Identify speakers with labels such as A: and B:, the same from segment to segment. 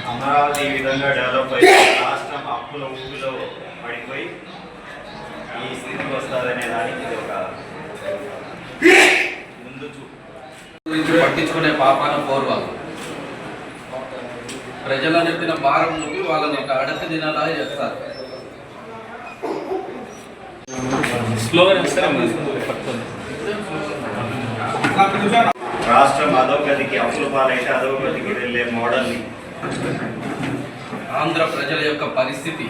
A: అమరావతి ఈ విధంగా డెవలప్ అయ్యి రాష్ట్రం అప్పుల ఊపిలో పడిపోయి ఈ స్థితికి వస్తుందనే దానికి ఇది ఒక ముందు
B: గురించి పట్టించుకునే పాపాన పూర్వాలు ప్రజల నెత్తిన భారం చూపి వాళ్ళని అడక దినాలా చేస్తారు.
A: రాష్ట్రం అధోగతికి అప్పుల పాలైతే అధోగతికి వెళ్ళే మోడల్ని
B: ఆంధ్ర ప్రజల యొక్క పరిస్థితి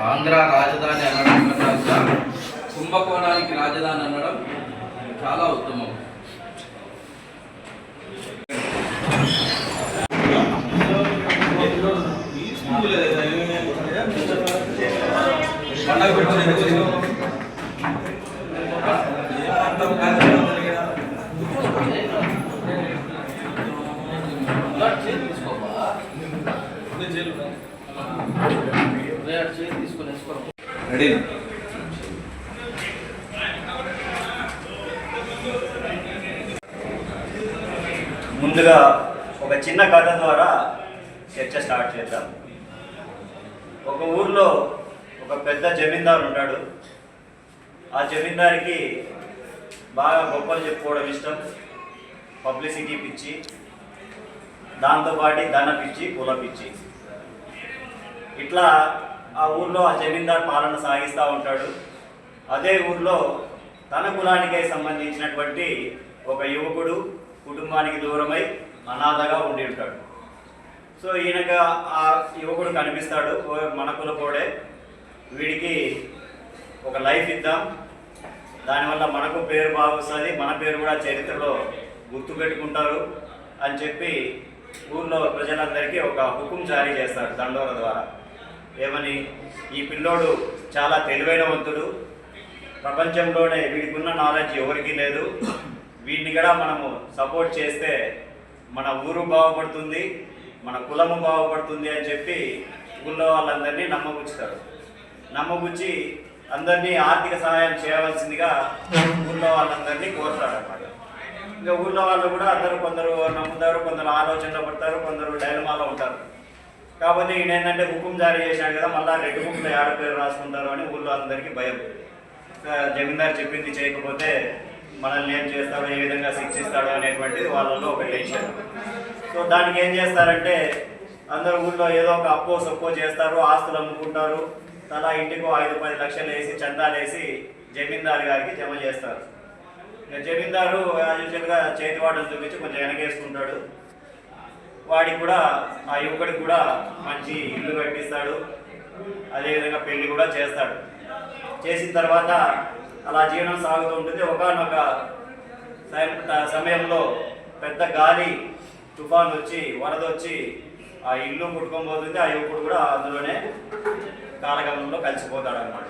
B: ఆంధ్ర రాజధాని అనడం కన్నా కుంభకోణానికి రాజధాని అనడం చాలా ఉత్తమం.
A: ముందుగా ఒక చిన్న కథ ద్వారా చర్చ స్టార్ట్ చేద్దాం. ఒక ఊర్లో ఒక పెద్ద జమీందారు ఉంటాడు. ఆ జమీందారికి బాగా గొప్పలు చెప్పుకోవడం ఇష్టం, పబ్లిసిటీ పిచ్చి, దాంతోపాటు ధన పిచ్చి, కుల పిచ్చి. ఇట్లా ఆ ఊర్లో ఆ జమీందారు పాలన సాగిస్తూ ఉంటాడు. అదే ఊర్లో తన కులానికే సంబంధించినటువంటి ఒక యువకుడు కుటుంబానికి దూరమై అనాథగా ఉండి ఉంటాడు. సో ఈయనగా ఆ యువకుడు కనిపిస్తాడు, మన కులపోడే, వీడికి ఒక లైఫ్ ఇద్దాం, దానివల్ల మనకు పేరు బాగుస్తుంది, మన పేరు కూడా చరిత్రలో గుర్తుపెట్టుకుంటారు అని చెప్పి ఊర్లో ప్రజలందరికీ ఒక హుకుం జారీ చేస్తాడు దండోర ద్వారా. ఏమని, ఈ పిల్లోడు చాలా తెలివైనవంతుడు, ప్రపంచంలోనే వీడికి ఉన్న నాలెడ్జ్ ఎవరికీ లేదు, వీడిని కూడా మనము సపోర్ట్ చేస్తే మన ఊరు బాగుపడుతుంది, మన కులము బాగుపడుతుంది అని చెప్పి ఊళ్ళో వాళ్ళందరినీ నమ్మబుచ్చుతాడు. నమ్మబుచ్చి అందరినీ ఆర్థిక సహాయం చేయవలసిందిగా ఊళ్ళో వాళ్ళందరినీ కోరుతాడు అన్నమాట. ఇంకా ఊళ్ళో వాళ్ళు కూడా అందరూ కొందరు నమ్ముతారు, కొందరు ఆలోచనలో పడతారు, కొందరు డైలమాలో ఉంటారు. కాకపోతే ఈయన ఏంటంటే హుకుం జారీ చేశాడు కదా, మళ్ళీ రెడ్ బుక్లో ఏడ పేరు రాసుకుంటారు అని ఊళ్ళో అందరికీ భయం. జమీందారు చెప్పింది చేయకపోతే మనల్ని ఏం చేస్తాడో, ఏ విధంగా శిక్షిస్తాడో అనేటువంటిది వాళ్ళలో ఒక టెన్షన్. సో దానికి ఏం చేస్తారంటే అందరూ ఊళ్ళో ఏదో ఒక అప్పో సొప్పో చేస్తారు, ఆస్తులు అమ్ముకుంటారు, తలా ఇంటికో 5-10 లక్షలు వేసి చందాలు వేసి జమీందారు గారికి జమ చేస్తారు. జమీందారు యూజువల్గా చేతివాటలు చూపించి కొంచెం వెనకేసుకుంటాడు. వాడికి కూడా, ఆ యువకుడికి కూడా మంచి ఇల్లు కట్టిస్తాడు, అదేవిధంగా పెళ్లి కూడా చేస్తాడు. చేసిన తర్వాత అలా జీవనం సాగుతూ ఉంటుంది. ఒకనొక సమయంలో పెద్ద గాలి తుఫాన్ వచ్చి, వరద వచ్చి ఆ ఇల్లు కొట్టుకోబోతుంది. ఆ యువకుడు కూడా అందులోనే కాలగమనంలో కలిసిపోతాడు అనమాట.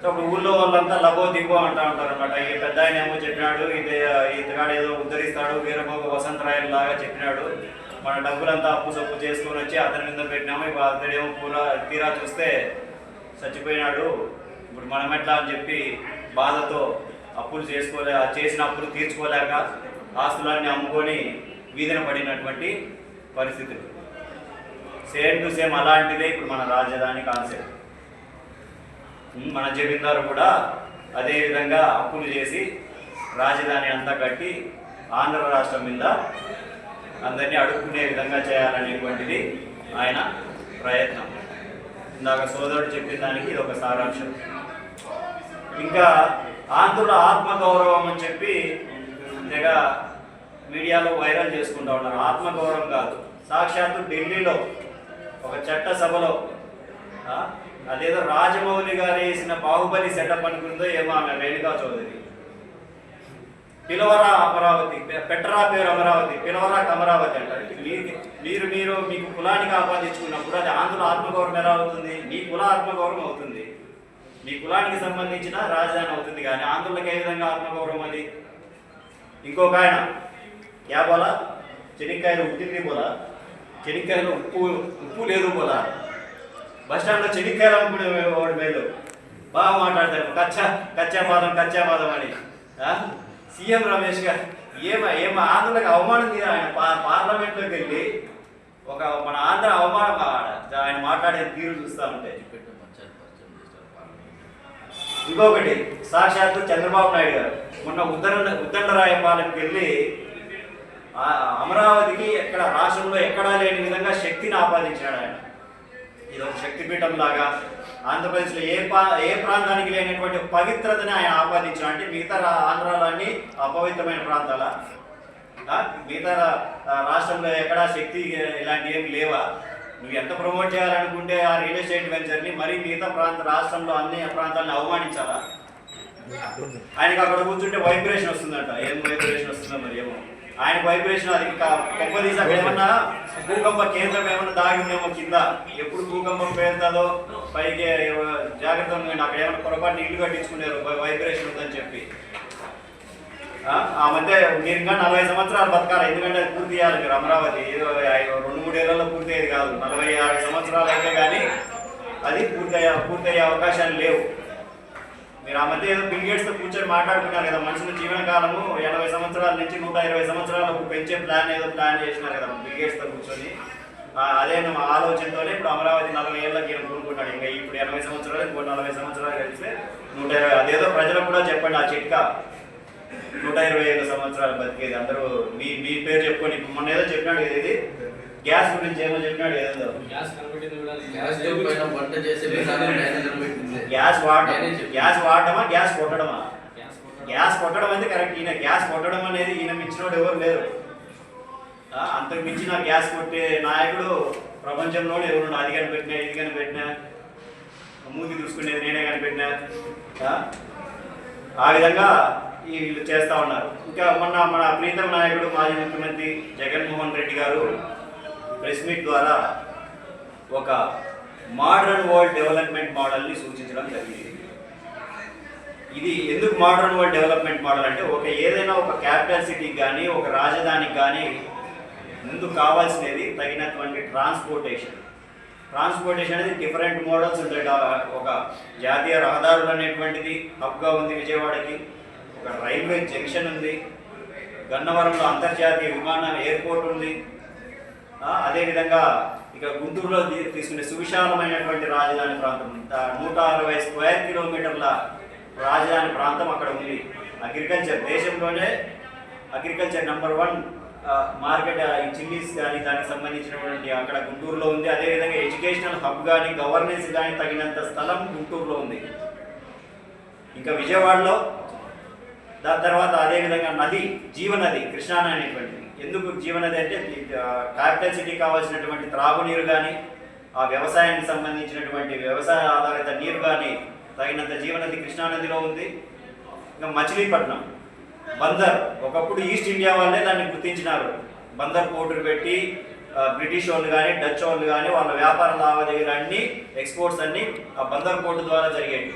A: సో అప్పుడు ఊళ్ళో వాళ్ళంతా లబో దిగో అంటూ ఉంటారు అనమాట. ఈ పెద్ద ఆయన ఏమో చెప్పినాడు, ఇతగాడు ఏదో ఉద్ధరిస్తాడు, వీరభోగ వసంతరాయలు లాగా చెప్పినాడు, మన డబ్బులంతా అప్పు సప్పు చేసుకొని వచ్చి అతని మీద పెట్టినాము, ఇప్పుడు అతడేమో తీరా చూస్తే చచ్చిపోయినాడు, ఇప్పుడు మనం ఎట్లా అని చెప్పి బాధతో అప్పులు చేసిన అప్పులు తీర్చుకోలేక ఆస్తులన్నీ అమ్ముకొని వీధిన పడినటువంటి పరిస్థితులు. సేమ్ టు సేమ్ అలాంటిదే ఇప్పుడు మన రాజధాని కాన్సెప్ట్. మన జమీందారు కూడా అదే విధంగా అప్పులు చేసి రాజధాని అంతా కట్టి ఆంధ్ర రాష్ట్రం మీద అందరినీ అడుక్కునే విధంగా చేయాలనేటువంటిది ఆయన ప్రయత్నం. ఇందాక సోదరుడు చెప్పిన దానికి ఇది ఒక సారాంశం. ఇంకా ఆంధ్రుల ఆత్మగౌరవం అని చెప్పి తెగ మీడియాలో వైరల్ చేసుకుంటూ ఉన్నారు. ఆత్మగౌరవం కాదు, సాక్షాత్తు ఢిల్లీలో ఒక చట్ట సభలో అదేదో రాజమౌళి గారు వేసిన బాహుబలి సెటప్ అనుకుందో ఏమో ఆమె రేణుకా చౌదరి, పిలవరా అమరావతి, పెట్టరా పేరు అమరావతి, పిలవరా అమరావతి అంటారు. మీరు మీకు కులానికి ఆపాదించుకున్నప్పుడు అది ఆంధ్రుల ఆత్మగౌరవం ఎలా అవుతుంది? మీ కుల ఆత్మగౌరవం అవుతుంది, మీ కులానికి సంబంధించిన రాజధాని అవుతుంది. కానీ ఆంధ్రులకు ఏ విధంగా ఆత్మగౌరవం అది? ఇంకొక ఆయన క్యా బోలా, చెనిక్కాయలు ఉట్టింది బోలా, చెనిక్కాయలు ఉప్పు లేదు బోలా, బస్టాండ్లో చెనిక్కాయలు అమ్ముకునే వాడి మేలు, బాగా మాట్లాడతారు కచ్చాపాదం అని. సీఎం రమేష్ గారు ఏమ ఆంధ్రలకు అవమానం తీరు. ఆయన పార్లమెంట్లోకి వెళ్ళి మన ఆంధ్ర అవమానం ఆయన మాట్లాడే తీరు చూస్తూ ఉంటే. ఇంకొకటి సాక్షాత్తు చంద్రబాబు నాయుడు గారు మొన్న ఉద్దండరాయపాలెంకి వెళ్ళి అమరావతికి ఎక్కడ రాష్ట్రంలో ఎక్కడా లేని విధంగా శక్తిని ఆపాదించాడు ఆయన. ఇది ఒక శక్తిపీఠం లాగా ఆంధ్రప్రదేశ్లో ఏ ప్రాంతానికి లేనటువంటి పవిత్రతని ఆయన ఆపాదించాడు. అంటే మిగతా ఆంధ్రాలన్నీ అపవిత్రమైన ప్రాంతాల, మిగతా రాష్ట్రంలో ఎక్కడా శక్తి ఇలాంటివి ఏమి లేవా? నువ్వు ఎంత ప్రమోట్ చేయాలనుకుంటే ఆ రియల్ ఎస్టేట్ వెంచర్ని మరీ మిగతా రాష్ట్రంలో అన్ని ప్రాంతాలను అవమానించాలా? ఆయనకి అక్కడ కూర్చుంటే వైబ్రేషన్ వస్తుందంట. ఏం వైబ్రేషన్ వస్తుందో మరి ఏమో. ఆయన వైబ్రేషన్ అది కొంపదీసి అక్కడ ఏమన్నా భూకంప కేంద్రం ఏమన్నా దాగిందేమో కింద. ఎప్పుడు భూకంపం పేరుతుందో పైకి జాగ్రత్తగా ఉండండి. అక్కడ ఏమైనా పొరపాటు ఇల్లు కట్టించుకున్నారు వైబ్రేషన్ ఉందని చెప్పి. ఆ మధ్య మీరు ఇంకా 40 సంవత్సరాలు బతకాలి. ఎందుకంటే అది పూర్తి చేయాలి మీరు. అమరావతి ఏదో 2-3 ఏళ్లలో పూర్తి అయ్యేది కాదు. 40-50 సంవత్సరాలు అయితే కానీ అది పూర్తయ్యే అవకాశాలు లేవు. మీరు ఆ మధ్య ఏదో బిల్ గేట్స్తో కూర్చొని మాట్లాడుకున్నారు కదా, మనుషుల జీవనకాలము 80 సంవత్సరాల నుంచి 120 సంవత్సరాలకు పెంచే ప్లాన్ చేసినారు కదా బిల్ గేట్స్తో కూర్చొని. అదే ఆలోచనతోనే ఇప్పుడు అమరావతి 40 ఏళ్ళకి ఈయన కూరుకుంటాడు. ఇంకా ఇప్పుడు 80 సంవత్సరాలు, ఇంకో 40 సంవత్సరాలు కలిస్తే 120. అదేదో ప్రజలకు కూడా చెప్పండి ఆ చిట్కా. 125 సంవత్సరాలు బతికేది. అందరూ మీ పేరు చెప్పుకొని. ఇప్పుడు మొన్న ఏదో చెప్పినాడు కదా, ఇది గ్యాస్ గురించి ఏమో చెప్పినాడు. ఏదో గ్యాస్ వాడటమా గ్యాస్ కొట్టడమా? గ్యాస్ కొట్టడం అంటే కరెక్ట్. ఈయన గ్యాస్ కొట్టడం అనేది ఈయన మించినోడు ఎవరు లేరు. అంతకు మించిన గ్యాస్ కొట్టే నాయకుడు ప్రపంచంలోనే ఎవరు? అది కనిపెట్టినా, ఇది కనిపెట్టినా, మూతి చూసుకునేది నేనే కనిపెట్టినా. ఆ విధంగా వీళ్ళు చేస్తూ ఉన్నారు. ఇంకా మొన్న మన ప్రీతం నాయకుడు మాజీ ముఖ్యమంత్రి జగన్మోహన్ రెడ్డి గారు ప్రెస్ మీట్ ద్వారా ఒక మోడర్న్ వరల్డ్ డెవలప్మెంట్ మోడల్ని సూచించడం జరిగింది. ఇది ఎందుకు మోడర్న్ వరల్డ్ డెవలప్మెంట్ మోడల్ అంటే, ఏదైనా ఒక క్యాపిటల్ సిటీకి కానీ ఒక రాజధానికి కానీ ముందు కావాల్సినది తగినటువంటి ట్రాన్స్పోర్టేషన్ అనేది డిఫరెంట్ మోడల్స్ ఉంటాయి. ఒక జాతీయ రహదారులు అనేటువంటిది హబ్గా ఉంది విజయవాడకి. ఒక రైల్వే జంక్షన్ ఉంది. గన్నవరంలో అంతర్జాతీయ ఎయిర్పోర్ట్ ఉంది. అదేవిధంగా ఇక గుంటూరులో తీసుకునే సువిశాలమైనటువంటి రాజధాని ప్రాంతం 160 స్క్వేర్ కిలోమీటర్ల రాజధాని ప్రాంతం అక్కడ ఉంది. అగ్రికల్చర్ దేశంలోనే అగ్రికల్చర్ నెంబర్ 1 మార్కెట్. ఈ చిల్లీస్ కానీ దానికి సంబంధించినటువంటి అక్కడ గుంటూరులో ఉంది. అదేవిధంగా ఎడ్యుకేషనల్ హబ్ కానీ గవర్నెన్స్ కానీ తగినంత స్థలం గుంటూరులో ఉంది. ఇంకా విజయవాడలో దాని తర్వాత అదేవిధంగా జీవనది కృష్ణానది అనేటువంటిది. ఎందుకు జీవనది అంటే క్యాపిటల్ సిటీ కావాల్సినటువంటి త్రాగునీరు కానీ ఆ వ్యవసాయానికి సంబంధించినటువంటి వ్యవసాయ ఆధారిత నీరు కానీ తగినంత జీవనది కృష్ణానదిలో ఉంది. ఇంకా మచిలీపట్నం బందర్, ఒకప్పుడు ఈస్ట్ ఇండియా వాళ్ళే దాన్ని గుర్తించినారు. బందర్ పోర్టులు పెట్టి బ్రిటిష్ వాళ్ళు కానీ డచ్ వాళ్ళు కానీ వాళ్ళ వ్యాపార లావాదేవీలన్నీ ఎక్స్పోర్ట్స్ అన్నీ ఆ బందర్ పోర్టు ద్వారా జరిగేవి.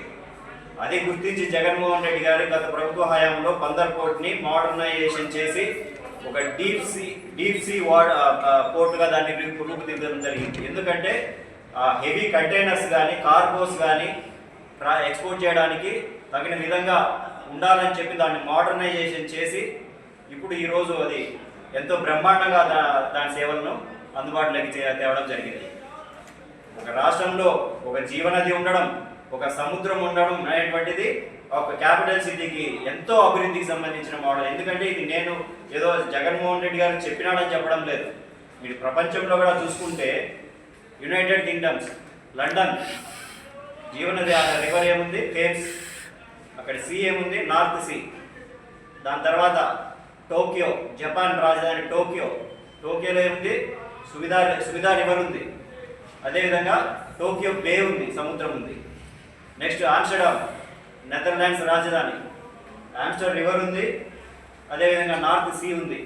A: అది గుర్తించి జగన్మోహన్ రెడ్డి గారు గత ప్రభుత్వ హయాంలో బందర్ పోర్ట్ని మోడర్నైజేషన్ చేసి ఒక డీప్ సీ పోర్టుగా దాన్ని రూపుదిద్దడం జరిగింది. ఎందుకంటే హెవీ కంటైనర్స్ కానీ కార్గోస్ కానీ ఎక్స్పోర్ట్ చేయడానికి తగిన విధంగా ఉండాలని చెప్పి దాన్ని మోడర్నైజేషన్ చేసి ఇప్పుడు ఈరోజు అది ఎంతో బ్రహ్మాండంగా దాని సేవలను అందుబాటులోకి తేవడం జరిగింది. ఒక రాష్ట్రంలో ఒక జీవనది ఉండడం, ఒక సముద్రం ఉండడం అనేటువంటిది ఒక క్యాపిటల్ సిటీకి ఎంతో అభివృద్ధికి సంబంధించిన మోడల్. ఎందుకంటే ఇది నేను ఏదో జగన్మోహన్ రెడ్డి గారు చెప్పినాడని చెప్పడం లేదు. మీరు ప్రపంచంలో కూడా చూసుకుంటే యునైటెడ్ కింగ్డమ్స్, లండన్ జీవనది రివర్ ఏముంది? థేమ్స్. అక్కడ సీ ఏముంది? North Sea. దాని తర్వాత టోక్యో, జపాన్ రాజధాని టోక్యోలో ఏముంది? సువిధా రివర్ ఉంది. అదేవిధంగా టోక్యో బే ఉంది, సముద్రం ఉంది. నెక్స్ట్ ఆమ్స్టర్డామ్, నెదర్లాండ్స్ రాజధాని. ఆమ్స్టర్ రివర్ ఉంది. అదేవిధంగా నార్త్ సీ ఉంది.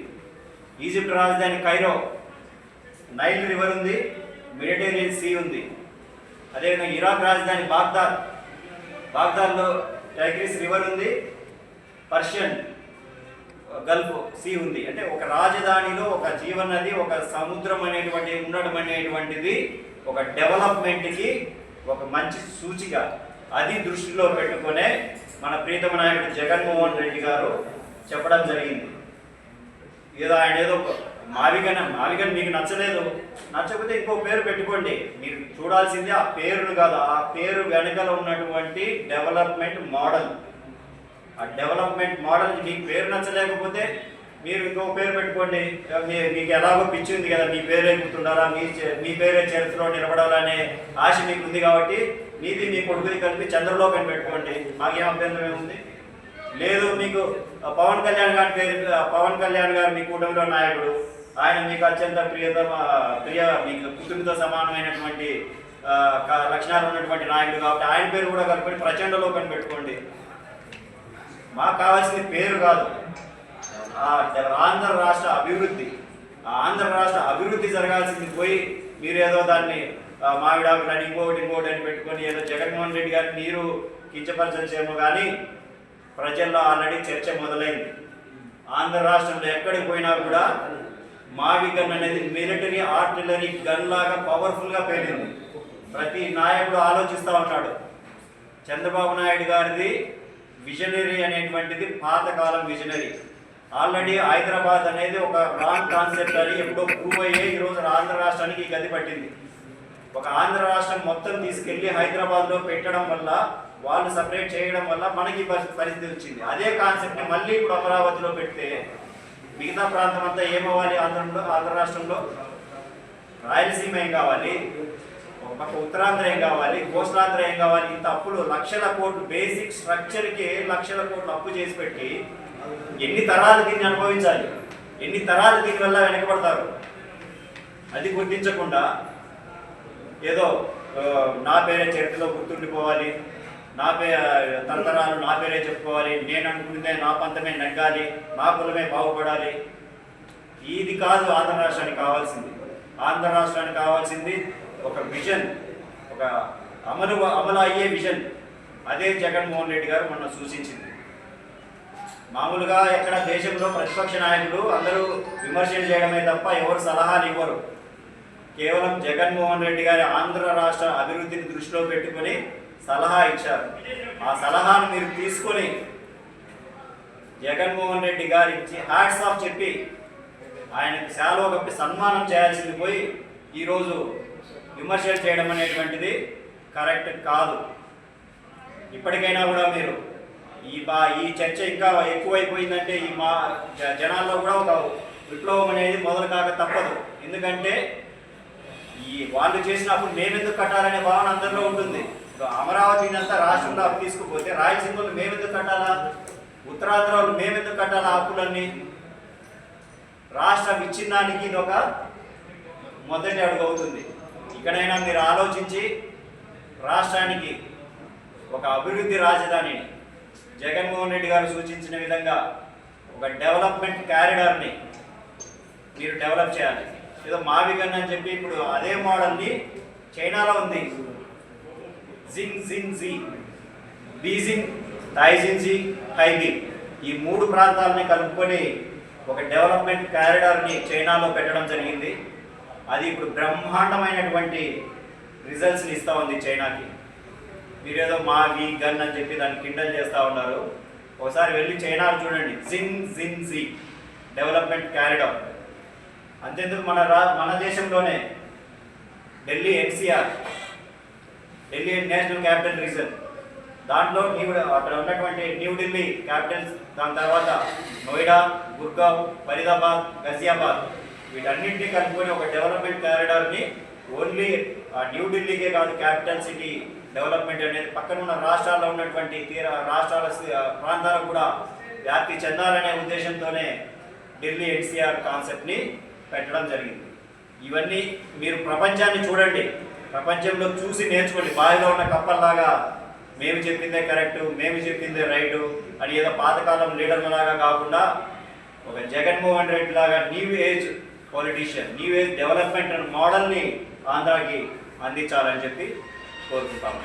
A: ఈజిప్ట్ రాజధాని కైరో, నైల్ రివర్ ఉంది, మెడిటేరియన్ సీ ఉంది. అదేవిధంగా ఇరాక్ రాజధాని బాగ్దాద్లో టైగ్రిస్ రివర్ ఉంది, పర్షియన్ గల్ఫ్ సీ ఉంది. అంటే ఒక రాజధానిలో ఒక జీవనది, ఒక సముద్రం ఉండడం అనేటువంటిది ఒక డెవలప్మెంట్కి ఒక మంచి సూచిక. అది దృష్టిలో పెట్టుకునే మన ప్రీతమ నాయకుడు జగన్మోహన్ రెడ్డి గారు చెప్పడం జరిగింది. ఏదో ఆయన ఏదో మావిగన్ మీకు నచ్చలేదు, నచ్చకపోతే ఇంకో పేరు పెట్టుకోండి. మీరు చూడాల్సింది ఆ పేరును కాదు, ఆ పేరు వెనకాల ఉన్నటువంటి డెవలప్మెంట్ మోడల్. ఆ డెవలప్మెంట్ మోడల్ మీకు పేరు నచ్చలేకపోతే మీరు ఇంకో పేరు పెట్టుకోండి. మీకు ఎలాగో పిచ్చి ఉంది కదా, మీ పేరే గుర్తుండాలా, మీ పేరే చరిత్రలో నిలబడాలనే ఆశ మీకు ఉంది కాబట్టి మీది మీ కొడుకుది కలిపి చంద్రలోక్ అని పెట్టుకోండి, మాకేం అభ్యంతరం ఏముంది. లేదు మీకు పవన్ కళ్యాణ్ గారు మీ కుటుంబంలో నాయకుడు, ఆయన మీకు అత్యంత మీకు కుటుంబతో సమానమైనటువంటి లక్షణాలు ఉన్నటువంటి నాయకుడు కాబట్టి ఆయన పేరు కూడా కలుపుకొని ప్రచండలోక్ అని పెట్టుకోండి. మాకు కావాల్సింది పేరు కాదు, ఆంధ్ర రాష్ట్ర అభివృద్ధి. ఆంధ్ర రాష్ట్ర అభివృద్ధి జరగాల్సింది పోయి మీరేదో దాన్ని మావిడాకులు అని ఇంకోటి అని పెట్టుకొని ఏదో జగన్మోహన్ రెడ్డి గారిని మీరు కించపరచచ్చేమో కానీ ప్రజల్లో ఆల్రెడీ చర్చ మొదలైంది. ఆంధ్ర రాష్ట్రంలో ఎక్కడికి పోయినా కూడా మావి గన్ అనేది మిలిటరీ ఆర్టిలరీ గన్ లాగా పవర్ఫుల్గా పేరింది. ప్రతి నాయకుడు ఆలోచిస్తూ ఉంటాడు. చంద్రబాబు నాయుడు గారిది విజనరీ అనేటువంటిది పాతకాలం విజనరీ. ఆల్రెడీ హైదరాబాద్ అనేది ఒక రాంగ్ కాన్సెప్ట్ అని ఎప్పుడో ప్రూవ్ అయ్యే ఈరోజు ఆంధ్ర రాష్ట్రానికి గది పట్టింది. ఒక ఆంధ్ర రాష్ట్రం మొత్తం తీసుకెళ్లి హైదరాబాద్లో పెట్టడం వల్ల, వాళ్ళు సపరేట్ చేయడం వల్ల మనకి పరిస్థితి వచ్చింది. అదే కాన్సెప్ట్ని మళ్ళీ ఇప్పుడు అమరావతిలో పెడితే మిగతా ప్రాంతం అంతా ఏమవ్వాలి? ఆంధ్ర రాష్ట్రంలో రాయలసీమ ఏం కావాలి, ఒక పక్క ఉత్తరాంధ్ర ఏం కావాలి, కోస్తాంధ్ర ఏం కావాలి? ఇంత అప్పులు, లక్షల కోట్లు బేసిక్ స్ట్రక్చర్కి లక్షల కోట్లు అప్పు చేసి పెట్టి ఎన్ని తరాలు దీన్ని అనుభవించాలి? ఎన్ని తరాలు దీనివల్ల వెనకబడతారు? అది గుర్తించకుండా ఏదో నా పేరే చరిత్రలో గుర్తుండిపోవాలి, తరతరాలు నా పేరే చెప్పుకోవాలి, నేను అనుకుంటే నా పంతమే నగ్గాలి, నా కులమే బాగుపడాలి. ఇది కాదు ఆంధ్ర రాష్ట్రానికి కావాల్సింది. ఆంధ్ర రాష్ట్రానికి కావాల్సింది ఒక విజన్, ఒక అమలు అయ్యే విజన్. అదే జగన్మోహన్ రెడ్డి గారు మొన్న సూచించింది. మామూలుగా ఎక్కడ దేశంలో ప్రతిపక్ష నాయకులు అందరూ విమర్శలు చేయడమే తప్ప ఎవరు సలహాలు ఇవ్వరు. కేవలం జగన్మోహన్ రెడ్డి గారి ఆంధ్ర రాష్ట్ర అభివృద్ధిని దృష్టిలో పెట్టుకొని సలహా ఇచ్చారు. ఆ సలహాను మీరు తీసుకొని జగన్మోహన్ రెడ్డి గారికి హ్యాట్స్ ఆఫ్ చెప్పి ఆయనకు శాలువ కప్పి సన్మానం చేయాల్సింది పోయి ఈరోజు విమర్శలు చేయడం అనేటువంటిది కరెక్ట్ కాదు. ఇప్పటికైనా కూడా మీరు ఈ చర్చ ఇంకా ఎక్కువైపోయిందంటే జనాల్లో కూడా ఒక విప్లవం అనేది మొదలు కాక తప్పదు. ఎందుకంటే వాళ్ళు చేసినప్పుడు మేమెందుకు కట్టాలనే భావన అందరిలో ఉంటుంది. అమరావతిని అంతా రాష్ట్రంలో అప్పు తీసుకుపోతే రాయలసీమలో మేమెందుకు కట్టాలా, ఉత్తరాంధ్రలో మేమెందుకు కట్టాలా అప్పులన్నీ? రాష్ట్ర విచ్ఛిన్నానికి ఇది ఒక మొదటి అడుగు అవుతుంది. ఇక్కడైనా మీరు ఆలోచించి రాష్ట్రానికి ఒక అభివృద్ధి రాజధానిని జగన్మోహన్ రెడ్డి గారు సూచించిన విధంగా ఒక డెవలప్మెంట్ క్యారిడార్ని మీరు డెవలప్ చేయాలి. ఏదో మావిగన్ అని చెప్పి ఇప్పుడు అదే మోడల్ని చైనాలో ఉంది. జింగ్ బీజింగ్, టైజిన్జీ, హైబింగ్ ఈ 3 ప్రాంతాలని కలుపుకొని ఒక డెవలప్మెంట్ క్యారిడార్ని చైనాలో పెట్టడం జరిగింది. అది ఇప్పుడు బ్రహ్మాండమైనటువంటి రిజల్ట్స్ని ఇస్తూ ఉంది చైనాకి. మీరేదో మావి గన్ అని చెప్పి దాన్ని కిండల్ చేస్తూ ఉన్నారు. ఒకసారి వెళ్ళి చైనాలో చూడండి, జింగ్ డెవలప్మెంట్ క్యారిడార్. అంతేందుకు మన దేశంలోనే Delhi NCR, Delhi National Capital Region, దాంట్లో అక్కడ ఉన్నటువంటి న్యూఢిల్లీ క్యాపిటల్, దాని తర్వాత నోయిడా, గుర్గావ్, ఫరీదాబాద్, గజియాబాద్ వీటన్నింటినీ కలుపుకొని ఒక డెవలప్మెంట్ కారిడార్ని ఓన్లీ న్యూఢిల్లీకే కాదు క్యాపిటల్ సిటీ డెవలప్మెంట్ అనేది పక్కన ఉన్న రాష్ట్రాల్లో ఉన్నటువంటి రాష్ట్రాల ప్రాంతాలకు కూడా వ్యాప్తి చెందాలనే ఉద్దేశంతోనే ఢిల్లీ ఎన్సీఆర్ కాన్సెప్ట్ని పెట్టడం జరిగింది. ఇవన్నీ మీరు ప్రపంచాన్ని చూడండి, ప్రపంచంలో చూసి నేర్చుకోండి. బావిలో ఉన్న కప్పల్లాగా మేము చెప్పిందే కరెక్టు, మేము చెప్పిందే రైటు అని ఏదో పాతకాలం లీడర్లలాగా కాకుండా ఒక జగన్మోహన్ రెడ్డి లాగా new age politician, new age development మోడల్ని ఆంధ్రాకి అందించాలని చెప్పి కోరుకుంటాము.